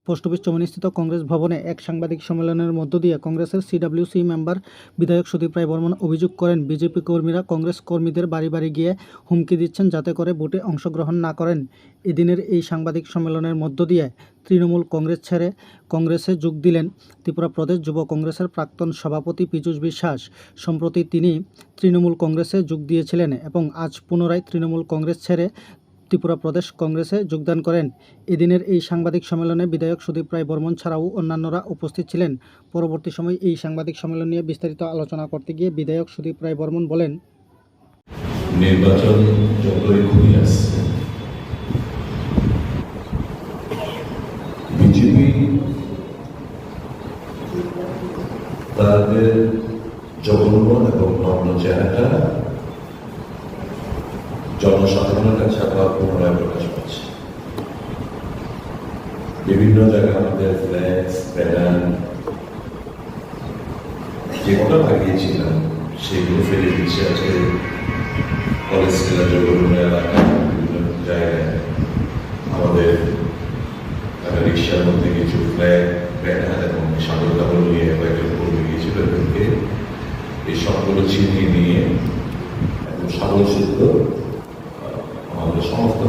Post office চৌমুহনীস্থিত Congress ভবনে এক সাংবাদিক সম্মেলনের মধ্য দিয়ে কংগ্রেসের সিডব্লিউসি মেম্বার বিধায়ক সুদীপ রায় বর্মন অভিযোগ করেন, বিজেপি কর্মীরা কংগ্রেস কর্মীদের বাড়ি বাড়ি গিয়ে হুমকি দিচ্ছেন যাতে করে ভোটে অংশগ্রহণ না করেন। এদিনের এই সাংবাদিক সম্মেলনের মধ্য দিয়ে তৃণমূল কংগ্রেস ছেড়ে কংগ্রেসে যোগ দিলেন ত্রিপুরা প্রদেশ যুব কংগ্রেসের প্রাক্তন সভাপতি পীযূষ বিশ্বাস। সম্প্রতি তিনি তৃণমূল কংগ্রেসে যোগ দিয়েছিলেন এবং আজ পুনরায় তৃণমূল কংগ্রেস ছেড়ে ত্রিপুরা প্রদেশ কংগ্রেসে যোগদান করেন। এদিনের এই সাংবাদিক সম্মেলনে বিধায়ক সুদীপ রায় বর্মন ছাড়াও অন্যান্যরা উপস্থিত ছিলেন। পরবর্তী সময় এই সাংবাদিক সম্মেলন নিয়ে বিস্তারিত আলোচনা করতে গিয়ে বিধায়ক সুদীপ রায় বর্মন বলেন, নির্বাচন যতই ঘনিয়ে আসছে, বিজেপি তাদের জঘন্য এবং নগ্ন চেহারাটা জনসাধারণের কাছে আবার পুনরায় প্রকাশ পাচ্ছে। বিভিন্ন জায়গায় আমাদের ফ্ল্যাক্স, ব্যানার যেগুলো লাগিয়েছিলাম সেগুলো ফেলে দিচ্ছে। আজকে কলেজ জেলা জগন্নাথ এলাকায় বিভিন্ন জায়গায় আমাদের রিক্সার মধ্যে কিছু ফ্ল্যাগ, ব্যানার এবং সাগর কাপড় নিয়ে কয়েকজন কর্মী গিয়েছিল। এদেরকে এই সবগুলো ছিনিয়ে নিয়ে এবং সাগর শুদ্ধ আমাদের সমস্ত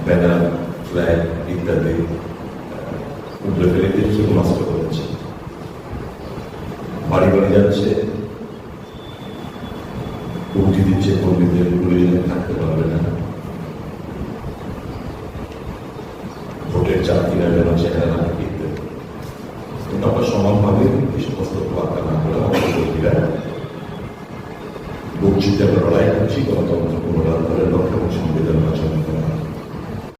ব্যানার, ফ্ল্যাগ ইত্যাদি উপরে ফেলে দিয়ে সেগুলো নষ্ট করেছে। বাড়ি বাড়ি যাচ্ছে, হুমকি দিচ্ছে কর্মীদের পুলিশ থাকতে পারবে না, ভোটের চাপ কিনা যেন চেহারা ইত্যাদি। কিন্তু আমরা সমানভাবে এই সমস্ত বার্তা না করে আমাদের কর্মীরা বুক চিন্তা করে লড়াই করছি গণতন্ত্র পুনরুদ্ধারের লক্ষ্য এবং সংবিধান বাঁচানোর